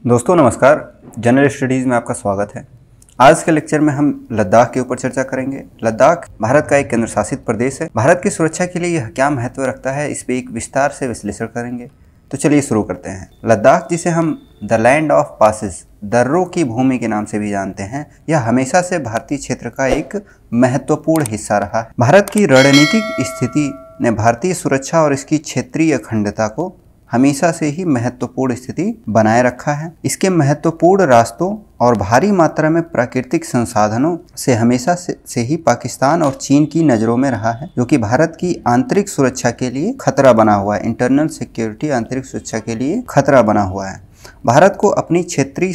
दोस्तों नमस्कार, general studies में आपका स्वागत है। आज के लेक्चर में हम लद्दाख के ऊपर चर्चा करेंगे। लद्दाख भारत का एक केंद्र शासित प्रदेश है। भारत की सुरक्षा के लिए यह क्या महत्व रखता है, इस पे एक विस्तार से विश्लेषण करेंगे। तो चलिए शुरू करते हैं। लद्दाख, जिसे हम द लैंड ऑफ पासेस, दर्रों की भूमि के नाम से भी जानते हैं, यह हमेशा से भारतीय क्षेत्र का एक महत्वपूर्ण हिस्सा रहा है। भारत की रणनीतिक स्थिति ने भारतीय सुरक्षा और इसकी क्षेत्रीय अखंडता को हमेशा से ही महत्वपूर्ण स्थिति बनाए रखा है। इसके महत्वपूर्ण रास्तों और भारी मात्रा में प्राकृतिक संसाधनों से हमेशा से ही पाकिस्तान और चीन की नज़रों में रहा है, जो कि भारत की आंतरिक सुरक्षा के लिए खतरा बना हुआ है। इंटरनल सिक्योरिटी, आंतरिक सुरक्षा के लिए खतरा बना हुआ है। भारत को अपनी क्षेत्रीय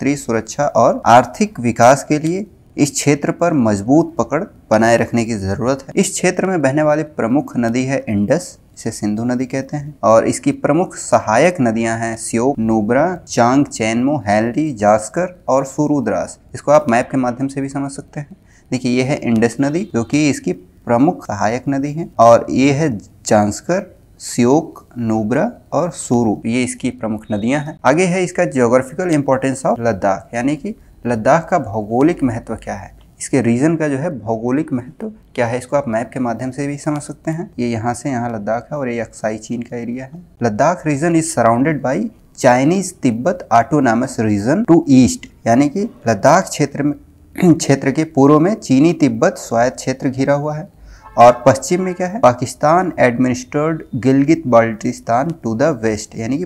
सुरक्षा और आर्थिक विकास के लिए इस क्षेत्र पर मजबूत पकड़ बनाए रखने की जरूरत है। इस क्षेत्र में बहने वाली प्रमुख नदी है इंडस, इसे सिंधु नदी कहते हैं, और इसकी प्रमुख सहायक नदियां हैं श्योक, नुब्रा, चांग चेनमो, हैलरी, जास्कर और सुरुद्रास। इसको आप मैप के माध्यम से भी समझ सकते हैं। देखिए, ये है इंडस नदी, जो कि इसकी प्रमुख सहायक नदी है, और ये है जास्कर, श्योक, नुब्रा और सुरु, ये इसकी प्रमुख नदियां हैं। आगे है इसका ज्योग्राफिकल इंपॉर्टेंस ऑफ लद्दाख, यानी कि लद्दाख का भौगोलिक महत्व क्या है, इसके रीजन का जो है भौगोलिक महत्व क्या है, इसको आप मैप के माध्यम से भी समझ सकते हैं। ये यहाँ से यहाँ लद्दाख है और ये अक्साई चीन का एरिया है। Ladakh region is surrounded by Chinese Tibet autonomous region to east, यानी कि लद्दाख क्षेत्र के पूर्व में चीनी तिब्बत स्वायत्त क्षेत्र घिरा हुआ है, और पश्चिम में क्या है, Pakistan administered Gilgit Baltistan to the west, यानी कि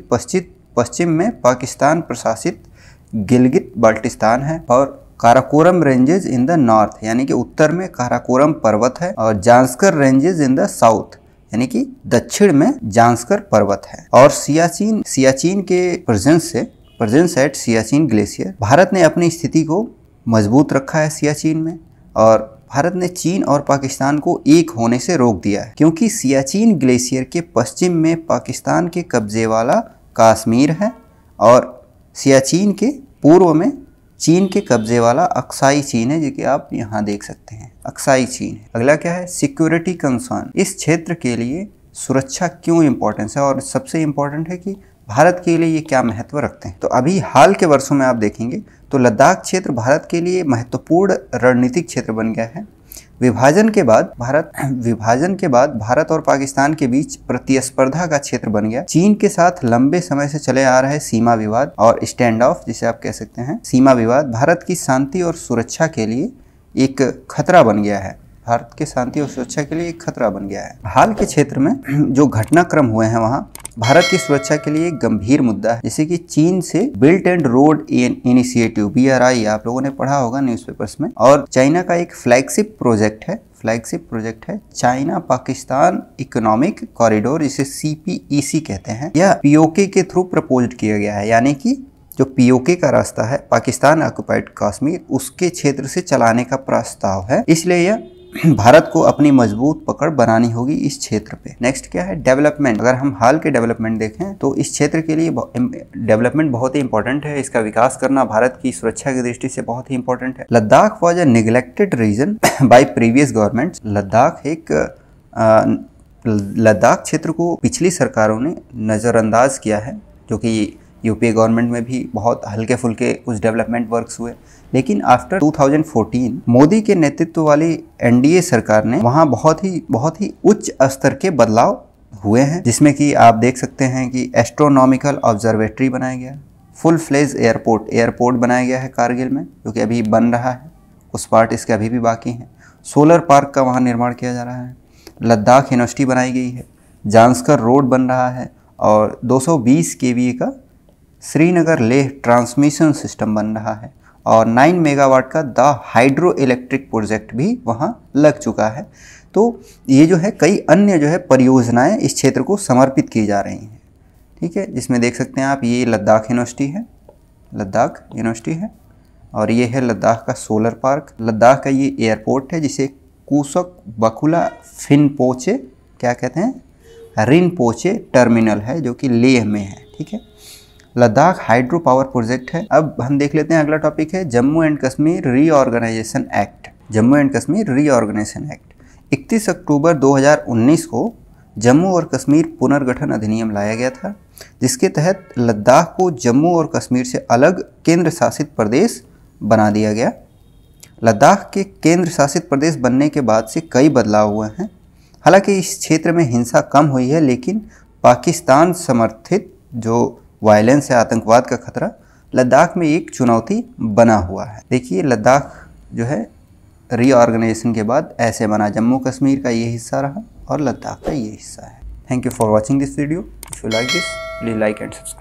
पश्चिम में पाकिस्तान प्रशासित गिलगित बाल्टिस्तान है, और Karakoram ranges in the north, यानी कि उत्तर में काराकोरम पर्वत है, और Zanskar ranges in the south, यानी कि दक्षिण में जांस्कर पर्वत है, और सियाचिन के presence at Siachen glacier. Bharat ने अपनी स्थिति को मजबूत रखा है सियाचिन में, और भारत ने चीन और पाकिस्तान को एक होने से रोक दिया है, क्योंकि सियाचिन ग्लेशियर के पश्चिम में पाकिस्तान के कब्जे वाला कश्मीर है, और सियाचिन के पूर्व में चीन के कब्जे वाला अक्साई चीन है, जो कि आप यहाँ देख सकते हैं, अक्साई चीन है। अगला क्या है, सिक्योरिटी कंसर्न। इस क्षेत्र के लिए सुरक्षा क्यों इम्पोर्टेंस है, और सबसे इम्पोर्टेंट है कि भारत के लिए ये क्या महत्व रखते हैं। तो अभी हाल के वर्षों में आप देखेंगे तो लद्दाख क्षेत्र भारत के लिए महत्वपूर्ण रणनीतिक क्षेत्र बन गया है। विभाजन के बाद भारत और पाकिस्तान के बीच प्रतिस्पर्धा का क्षेत्र बन गया। चीन के साथ लंबे समय से चले आ रहे सीमा विवाद और स्टैंड ऑफ, जिसे आप कह सकते हैं सीमा विवाद, भारत की शांति और सुरक्षा के लिए एक खतरा बन गया है। भारत के शांति और सुरक्षा के लिए एक खतरा बन गया है। हाल के क्षेत्र में जो घटनाक्रम हुए हैं, वहाँ भारत की सुरक्षा के लिए एक गंभीर मुद्दा है, जैसे कि चीन से built and road initiative, BRI, आप लोगों ने पढ़ा होगा न्यूज़पेपर्स में, और चाइना का एक फ्लैगशिप प्रोजेक्ट है चाइना पाकिस्तान इकोनॉमिक कॉरिडोर, जिसे CPEC कहते हैं। यह POK के थ्रू प्रपोज्ड किया गया है, यानी कि जो POK का रास्ता है, पाकिस्तान ऑक्युपाइड कश्मीर, उसके क्षेत्र से चलाने का प्रस्ताव है। इसलिए यह भारत को अपनी मजबूत पकड़ बनानी होगी इस क्षेत्र पे। नेक्स्ट क्या है, डेवलपमेंट। अगर हम हाल के डेवलपमेंट देखें तो इस क्षेत्र के लिए डेवलपमेंट बहुत ही इंपॉर्टेंट है। इसका विकास करना भारत की सुरक्षा की दृष्टि से बहुत ही इंपॉर्टेंट है। Ladakh was a neglected region by previous governments. Ladakh क्षेत्र को पिछली सरकारों ने नज़रअंदाज किया है, जो कि UPA गवर्नमेंट में भी बहुत हल्के फुल्के कुछ डेवलपमेंट वर्क्स हुए, लेकिन आफ्टर 2014 मोदी के नेतृत्व वाली NDA सरकार ने वहाँ बहुत ही उच्च स्तर के बदलाव हुए हैं, जिसमें कि आप देख सकते हैं कि एस्ट्रोनॉमिकल ऑब्जर्वेटरी बनाया गया, फुल फ्लेज एयरपोर्ट बनाया गया है कारगिल में, जो कि अभी बन रहा है, कुछ पार्ट इसके अभी भी बाकी हैं। सोलर पार्क का वहाँ निर्माण किया जा रहा है। लद्दाख यूनिवर्सिटी बनाई गई है, जांस्कर रोड बन रहा है, और 220 kVA का श्रीनगर लेह ट्रांसमिशन सिस्टम बन रहा है, और 9 मेगावाट का द हाइड्रो इलेक्ट्रिक प्रोजेक्ट भी वहाँ लग चुका है। तो ये जो है कई अन्य जो है परियोजनाएं इस क्षेत्र को समर्पित की जा रही हैं, ठीक है, जिसमें देख सकते हैं आप, ये लद्दाख यूनिवर्सिटी है, और ये है लद्दाख का सोलर पार्क। लद्दाख का ये एयरपोर्ट है, जिसे कुसक बकुला फिनपोचे क्या कहते हैं, रिनपोचे टर्मिनल है, जो कि लेह में है, ठीक है। लद्दाख हाइड्रो पावर प्रोजेक्ट है। अब हम देख लेते हैं, अगला टॉपिक है Jammu and Kashmir reorganisation act. 31 अक्टूबर 2019 को जम्मू और कश्मीर पुनर्गठन अधिनियम लाया गया था, जिसके तहत लद्दाख को जम्मू और कश्मीर से अलग केंद्र शासित प्रदेश बना दिया गया। लद्दाख के केंद्र शासित प्रदेश बनने के बाद से कई बदलाव हुए हैं। हालांकि इस क्षेत्र में हिंसा कम हुई है, लेकिन पाकिस्तान समर्थित जो वायलेंस है, आतंकवाद का खतरा लद्दाख में एक चुनौती बना हुआ है। देखिए, लद्दाख जो है रीऑर्गेनाइजेशन के बाद ऐसे बना, जम्मू कश्मीर का ये हिस्सा रहा और लद्दाख का ये हिस्सा है। Thank you for watching this video. If you like this, please like and subscribe.